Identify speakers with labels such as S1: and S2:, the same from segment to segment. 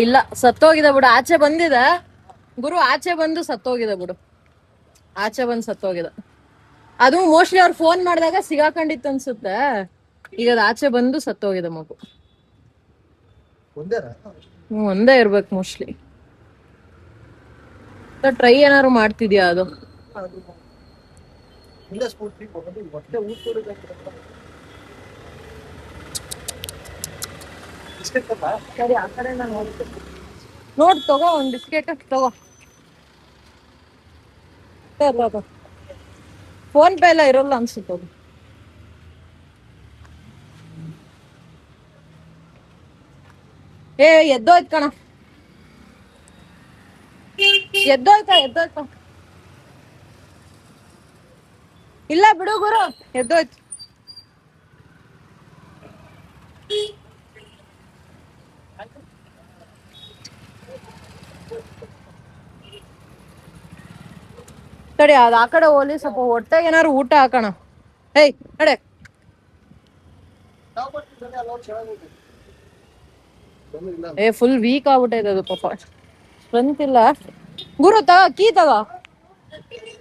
S1: ಇಲ್ಲ ಸತ್ತೋಗಿದೆ ಬಿಡು, ಆಚೆ ಬಂದಿದೆ ಗುರು, ಆಚೆ ಬಂದು ಸತ್ತೋಗಿದೆ ಬಿಡು, ಆಚೆ ಬಂದು ಸತ್ತೋಗಿದೆ. ಅದು ಮೋಸ್ಟ್ಲಿ ಅವ್ರು ಫೋನ್ ಮಾಡಿದಾಗ ಸಿಗಾಕೊಂಡಿತ್ತು ಅನ್ಸುತ್ತೆ, ಈಗ ಅದು ಆಚೆ ಬಂದು ಸತ್ತೋಗಿದೆ ಮಗು. ಒಂದೇ ಇರ್ಬೇಕು ಮೋಸ್ಟ್ಲಿ. ಟ್ರೈ ಏನಾದ್ರು ಮಾಡ್ತಿದ್ಯಾ ಅದು? ಸರಿ ಆ ಕಡೆ ನೋಡ್, ತಗೋ ಒಂದ್ ಬಿಸ್ಕೆಟ್ ತಗೋ. ಫೋನ್ ಪೇ ಎಲ್ಲ ಇರೋಲ್ಲ ಅನ್ಸುತ್ತೆ ಅದು. ಎದ್ದೋಯ್ತು ಕಣ, ಎದ್ದೋಯ್ತಾ. ಇಲ್ಲ ಬಿಡು ಗುರು, ಎದ್ದೋಯ್ತು. ತಡಿ, ಅದ್ ಆ ಕಡೆ ಹೋಲಿ, ಸ್ವಲ್ಪ ಹೊಟ್ಟೆಗೆ ಏನಾರು ಊಟ ಹಾಕೋಣ. ಕಡೆ ಫುಲ್ ವೀಕ್ ಆಗ್ಬಿಟ್ಟೈತೆ ಅದು ಪಾಪ, ಸ್ಟ್ರೆಂತ್ ಇಲ್ಲ. ಗುರು ತಗೋ, ಕೀ ತಗೋ,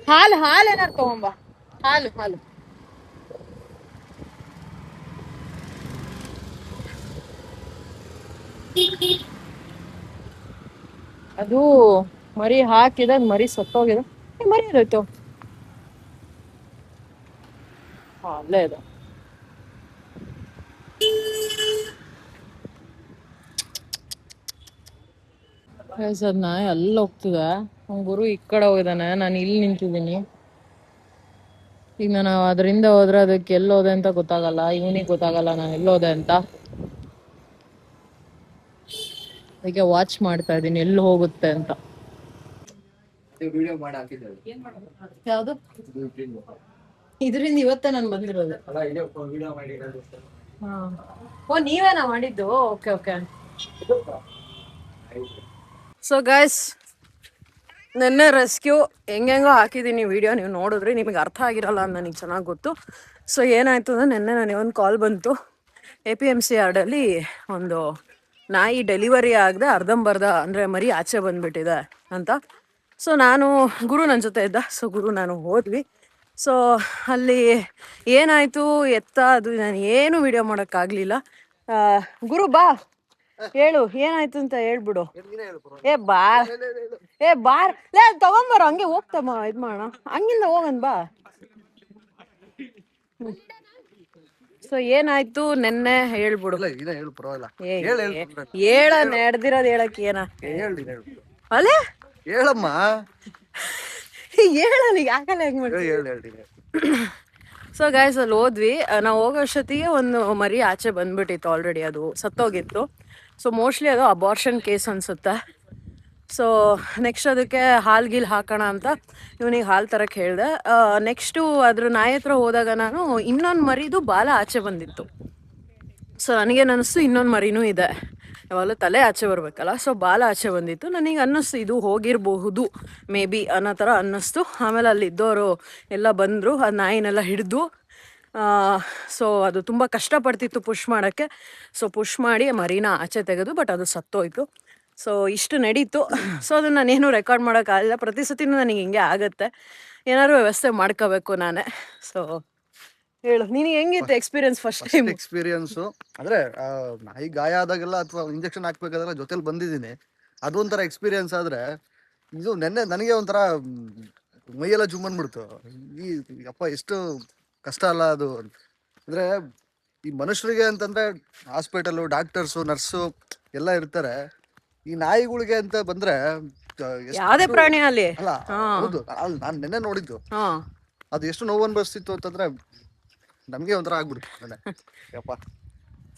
S1: ಹಾಲು ಏನಾರು ತಗೊಂಬ, ಹಾಲು. ಅದು ಮರಿ ಹಾಕಿದ, ಮರಿ ಸತ್ತೋಗಿದೆ. ಮರಿ ಇರೋಯ್ತು, ಅಲ್ಲೇ ಇದೆ. ಸರ್ ನಾಯಿ ಅಲ್ಲಿ ಹೋಗ್ತಿದೆ, ಗುರು ಈ ಕಡೆ ಹೋಗಿದ್ದಾನೆ, ನಾನು ಇಲ್ಲಿ ನಿಂತಿದ್ದೀನಿ. ಈಗ ನಾನು ಅದರಿಂದ ಹೋದ್ರೆ ಅದಕ್ಕೆ ಎಲ್ಲೋದೆ ಅಂತ ಗೊತ್ತಾಗಲ್ಲ, ಇವನಿಗೆ ಗೊತ್ತಾಗಲ್ಲ ನಾನು ಎಲ್ಲೋದೆ ಅಂತ. ಅದಕ್ಕೆ ವಾಚ್ ಮಾಡ್ತಾ ಇದ್ದೀನಿ ಎಲ್ಲಿ ಹೋಗುತ್ತೆ ಅಂತ. ಯಾವ್ದು? ಇದರಿಂದ ಇವತ್ತೇ ನಾನು ಬಂದಿರೋದು. ಓ, ನೀವೇನಾ ಮಾಡಿದ್ದು? ಓಕೆ. ಸೊ ಗೈಸ್, ನೆನ್ನೆ ರೆಸ್ಕ್ಯೂ ಹೆಂಗೆಂಗೋ ಹಾಕಿದ್ದೀನಿ ವಿಡಿಯೋ, ನೀವು ನೋಡಿದ್ರಿ, ನಿಮಗೆ ಅರ್ಥ ಆಗಿರಲ್ಲ ಅಂತ ನನಗೆ ಚೆನ್ನಾಗಿ ಗೊತ್ತು. ಸೊ ಏನಾಯ್ತು ಅಂದರೆ, ನೆನ್ನೆ ನನಗೆ ಒಂದು ಕಾಲ್ ಬಂತು, APMC ಯಾರ್ಡಲ್ಲಿ ಒಂದು ನಾಯಿ ಡೆಲಿವರಿ ಆಗದೆ ಅರ್ಧಂಬರ್ಧ ಅಂದರೆ ಮರಿ ಆಚೆ ಬಂದ್ಬಿಟ್ಟಿದೆ ಅಂತ. ಸೊ ನಾನು, ಗುರು ನನ್ನ ಜೊತೆ ಇದ್ದ, ಸೊ ಗುರು ನಾನು ಹೋದ್ವಿ. ಸೊ ಅಲ್ಲಿ ಏನಾಯಿತು ಅದು ನಾನು ಏನು ವಿಡಿಯೋ ಮಾಡೋಕ್ಕಾಗಲಿಲ್ಲ. ಗುರು ಬಾ, ಹೇಳು ಏನಾಯ್ತು ಅಂತ ಹೇಳ್ಬಿಡು. ಬಾರ್ ಲೇ, ತಗೊಂಬಾರ, ಹಂಗೆ ಹೋಗ್ತಮ್ಮ, ಇದು ಮಾಡೋಣ, ಹಂಗಿಂದ ಹೋಗನ್ ಬಾ. ಸೊ ಏನಾಯ್ತು ನೆನ್ನೆ ಹೇಳ್ಬಿಡು. ಹೇಳ, ನಡೆದಿರೋದು ಹೇಳಕ್ ಏನ ಅಲ್ಲೇ
S2: ಹೇಳಮ್ಮ,
S1: ಹೇಳಲಿಗೆ ಆಗಲ್ಲ, ಹೆಂಗ್ ಮಾಡಿ. ಸೊ ಗೈಸ್, ಅಲ್ಲಿ ಹೋದ್ವಿ, ನಾವು ಹೋಗೋಷ್ಟೊತ್ತಿಗೆ ಒಂದು ಮರಿ ಆಚೆ ಬಂದ್ಬಿಟ್ಟಿತ್ತು, ಆಲ್ರೆಡಿ ಅದು ಸತ್ತೋಗಿತ್ತು. ಸೊ ಮೋಸ್ಟ್ಲಿ ಅದು ಅಬಾರ್ಷನ್ ಕೇಸ್ ಅನ್ಸುತ್ತೆ. ಸೊ ನೆಕ್ಸ್ಟ್ ಅದಕ್ಕೆ ಹಾಲು ಹಾಕೋಣ ಅಂತ ಇವನಿಗೆ ಹಾಲು ತರಕ್ಕೆ ಹೇಳಿದೆ. ನೆಕ್ಸ್ಟು ಅದ್ರ ನಾಯಿ ಹತ್ರ ಹೋದಾಗ ನಾನು ಇನ್ನೊಂದು ಮರಿದು ಬಾಲ ಆಚೆ ಬಂದಿತ್ತು. ಸೊ ನನಗೇನು ಅನ್ನಿಸ್ತು, ಇನ್ನೊಂದು ಮರಿನೂ ಇದೆ, ಯಾವಾಗಲೂ ತಲೆ ಆಚೆ ಬರಬೇಕಲ್ಲ. ಸೊ ಬಾಲ ಆಚೆ ಬಂದಿತ್ತು, ನನಗೆ ಅನ್ನಿಸ್ತು ಇದು ಹೋಗಿರಬಹುದು ಮೇ ಬಿ ಅನ್ನೋ ಥರ ಅನ್ನಿಸ್ತು. ಆಮೇಲೆ ಅಲ್ಲಿದ್ದವರು ಎಲ್ಲ ಬಂದರು, ಆ ನಾಯಿನೆಲ್ಲ ಹಿಡಿದು. ಸೊ ಅದು ತುಂಬ ಕಷ್ಟಪಡ್ತಿತ್ತು ಪುಷ್ ಮಾಡೋಕ್ಕೆ. ಸೊ ಪುಷ್ ಮಾಡಿ ಮರಿನ ಆಚೆ ತೆಗೆದು, ಬಟ್ ಅದು ಸತ್ತೋಯ್ತು. ಸೊ ಇಷ್ಟು ನಡೀತು. ಸೊ ಅದನ್ನು ನಾನೇನು ರೆಕಾರ್ಡ್ ಮಾಡೋಕ್ಕಾಗಲಿಲ್ಲ, ಪ್ರತಿ ಸತಿನೂ ನನಗೆ ಹಿಂಗೆ ಆಗುತ್ತೆ, ಏನಾದ್ರು ವ್ಯವಸ್ಥೆ ಮಾಡ್ಕೋಬೇಕು ನಾನೇ. ಸೊ ಹೇಳು, ನಿನಗೆ ಹೆಂಗಿತ್ತು ಎಕ್ಸ್ಪೀರಿಯನ್ಸ್? ಫಸ್ಟ್
S2: ಎಕ್ಸ್ಪೀರಿಯನ್ಸು ಅಂದ್ರೆ ನಾಯಿ ಗಾಯ ಆದಾಗೆಲ್ಲ ಅಥವಾ ಇಂಜೆಕ್ಷನ್ ಹಾಕ್ಬೇಕಾದ್ರೆ ಜೊತೆಲಿ ಬಂದಿದ್ದೀನಿ, ಅದು ಒಂಥರ ಎಕ್ಸ್ಪೀರಿಯನ್ಸ್. ಆದ್ರೆ ಇದು ನೆನ್ನೆ ನನಗೆ ಒಂಥರ ಮೈಯೆಲ್ಲ ಜುಮ್ಮನ್ಬಿಡ್ತು. ಅಪ್ಪ ಎಷ್ಟು ಕಷ್ಟ ಅಲ್ಲ ಅದು. ಅಂದ್ರೆ ಈ ಮನುಷ್ಯರಿಗೆ ಅಂತಂದ್ರೆ ಹಾಸ್ಪಿಟಲ್, ಡಾಕ್ಟರ್ಸು, ನರ್ಸು ಎಲ್ಲ ಇರ್ತಾರೆ. ಈ ನಾಯಿಗಳಿಗೆ ಅಂತ ಬಂದ್ರೆ
S1: ಯಾವುದೇ ಪ್ರಾಣಿ ಅಲ್ಲಿ
S2: ಅಲ್ಲ, ಹೌದು, ನಾನು ನೆನ್ನೆ ನೋಡಿದ್ದು, ಅದು ಎಷ್ಟು ನೋವು ಅನ್ಭವಿಸ್ತಿತ್ತು ಅಂತಂದ್ರೆ ನಮ್ಗೆ ಒಂಥರ ಆಗ್ಬಿಡುತ್ತೆ.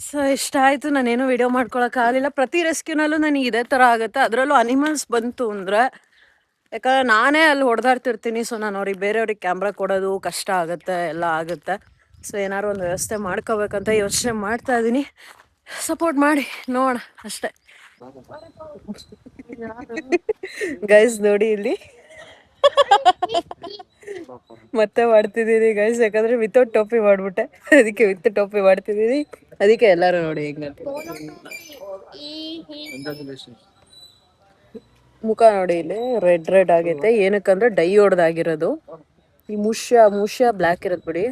S1: ಸೊ ಇಷ್ಟ ಆಯ್ತು, ನಾನೇನು ವಿಡಿಯೋ ಮಾಡ್ಕೊಳಕ್ಕಾಗಲಿಲ್ಲ. ಪ್ರತಿ ರೆಸ್ಕ್ಯೂನಲ್ಲೂ ನನಗೆ ಇದೇ ಥರ ಆಗುತ್ತೆ, ಅದರಲ್ಲೂ ಅನಿಮಲ್ಸ್ ಬಂತು ಅಂದರೆ. ಯಾಕಂದ್ರೆ ನಾನೇ ಅಲ್ಲಿ ಹೊಡೆದಾಡ್ತಿರ್ತೀನಿ, ಸೊ ನಾನು ಅವ್ರಿಗೆ ಬೇರೆಯವ್ರಿಗೆ ಕ್ಯಾಮ್ರಾ ಕೊಡೋದು ಕಷ್ಟ ಆಗುತ್ತೆ, ಎಲ್ಲ ಆಗುತ್ತೆ. ಸೊ ಏನಾದ್ರು ಒಂದು ವ್ಯವಸ್ಥೆ ಮಾಡ್ಕೋಬೇಕಂತ ಯೋಚನೆ ಮಾಡ್ತಾ ಇದ್ದೀನಿ. ಸಪೋರ್ಟ್ ಮಾಡಿ ನೋಡೋಣ ಅಷ್ಟೇ. ಗೈಸ್ ನೋಡಿ ಇಲ್ಲಿ ಮತ್ತೆ ಮಾಡ್ತಿದ್ದೀನಿ ಗೈಸ್, ಯಾಕಂದ್ರೆ ವಿತೌಟ್ ಟೋಪಿ ಮಾಡ್ಬಿಟ್ಟೆ, ಅದಕ್ಕೆ ವಿತ್ ಟೋಪಿ ಮಾಡ್ತಿದ್ದೀನಿ. ಅದಕ್ಕೆ ಎಲ್ಲರೂ ನೋಡಿ ಹೆಂಗ ಮುಖ ನೋಡಿ, ಇಲ್ಲಿ ರೆಡ್ ರೆಡ್ ಆಗೈತೆ. ಏನಕ್ಕಂದ್ರೆ ಡೈ ಹೊಡೆದಾಗಿರೋದು. ಈ ಮುಷ್ಯ ಬ್ಲ್ಯಾಕ್ ಇರತ್ ಬಿಡಿ,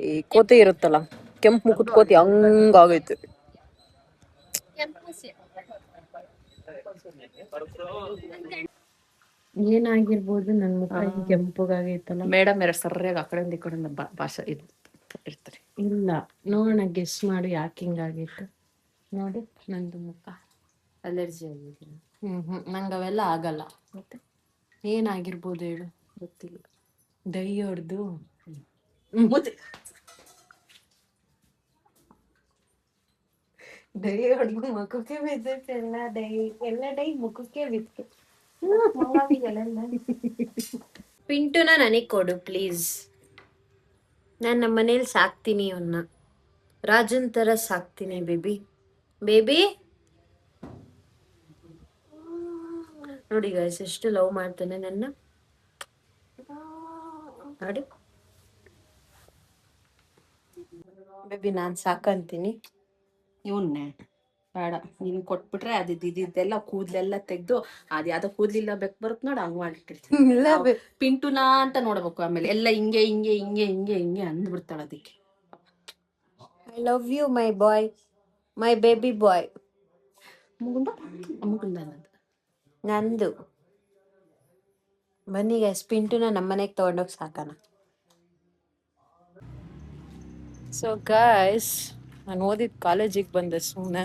S1: ಈ ಕೋತಿ ಇರುತ್ತಲ್ಲ, ಕೆಂಪು ಮುಖದ ಕೋತಿ ಹಂಗಾಗೈತೆ. ಏನಾಗಿರ್ಬೋದು ನನ್ ಮುಖ ಕೆಂಪಗಾಗೈತಲ್ಲ.
S3: ಮೇಡಮ್ ಯಾರು ಸರ್ಯಾಗಿ ಆ ಕಡೆಯಿಂದ ಈ ಕಡೆಯಿಂದ ಭಾಷೆ ಇದು ಇರ್ತಾರೆ.
S1: ಇಲ್ಲ, ನೋಡೋಣ ಗೆಸ್ ಮಾಡಿ ಯಾಕೆ ಹಿಂಗಾಗೈತೆ. ನೋಡಿ
S3: ನಂದು ಮುಖ ಅಲರ್ಜಿ ಆಗಿದೆ.
S1: ನಂಗೆ ಅವೆಲ್ಲ ಆಗಲ್ಲ.
S3: ಮತ್ತೆ
S1: ಏನಾಗಿರ್ಬೋದು ಹೇಳು?
S3: ಗೊತ್ತಿಲ್ಲ.
S1: ಡೈ ಹೊಡೆದು ಡೈ ಹೊಡೆದು ಮುಖಕ್ಕೆ ಬಿದ್ದೈತೆ. ಎಲ್ಲ ಡೈ ಮುಖಕ್ಕೆ ಬಿತ್ತು. ಪಿಂಟುನ ನನಗ್ ಕೊಡು ಪ್ಲೀಸ್. ನಾನು ನಮ್ಮ ಮನೇಲಿ ಸಾಕ್ತೀನಿ ಅವನ್ನ, ರಾಜನ್ ತರ ಸಾಕ್ತೀನಿ. ಬೇಬಿ ಬೇಬಿ ನೋಡಿ ಗೈಸ್, ಎಷ್ಟು ಲವ್ ಮಾಡ್ತಾನೆ ನನ್ನ ನೋಡಿ. ಬೇಬಿ ನಾನ್ ಸಾಕಂತೀನಿ.
S3: ಇವನ್ನೇ ಬೇಡ, ನೀನ್ ಕೊಟ್ಬಿಟ್ರೆ ಇದಿದ್ದೆಲ್ಲ ಕೂದ್ಲೆಲ್ಲ ತೆಗ್ದು ಅದ್ ಯಾವ್ದೋ ಕೂದ್ಲಿಲ್ಲ ಬೆಕ್ ಬರುತ್ ನೋಡ, ಹಂಗ್ ಮಾಡಿಟ್ಟಿರ್ತೀನಿ. ಪಿಂಟುನಾ ಅಂತ ನೋಡ್ಬೇಕು. ಆಮೇಲೆ ಎಲ್ಲ ಹಿಂಗೆ ಹಿಂಗೆ ಹಿಂಗೆ ಹಿಂಗೆ ಹಿಂಗೆ ಅಂದ್ಬಿಡ್ತಾಳ ಅದಕ್ಕೆ.
S1: I love you my boy, my baby boy.
S3: ಮುಗುಂದ
S1: ನಂದು ಬನ್ನಿ ಗೈಸ್, ಪಿಂಟುನ ನಮ್ಮನೆಗೆ ತಗೊಂಡೋಗಿ ಸಾಕಣ. ಸೊ ಗೈಸ್, ನಾನು ಓದಿದ ಕಾಲೇಜಿಗೆ ಬಂದೆ. ಸುಮ್ಮನೆ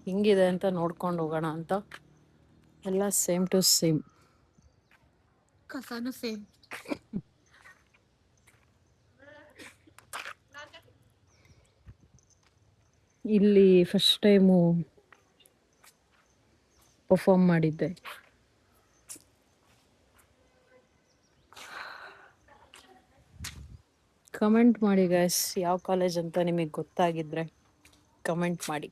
S1: ಹಿಂಗಿದೆ ಅಂತ ನೋಡ್ಕೊಂಡು ಹೋಗೋಣ ಅಂತ. ಎಲ್ಲ ಸೇಮ್ ಟು ಸೇಮ್,
S3: ಕಸಾನು ಸೇಮ್.
S1: ಇಲ್ಲಿ ಫಸ್ಟ್ ಟೈಮು ಪರ್ಫಾರ್ಮ್ ಮಾಡಿದ್ದೆ. ಕಮೆಂಟ್ ಮಾಡಿ ಗೈಸ್, ಯಾವ ಕಾಲೇಜ್ ಅಂತ ನಿಮಗೆ ಗೊತ್ತಾಗಿದ್ರೆ ಕಮೆಂಟ್ ಮಾಡಿ.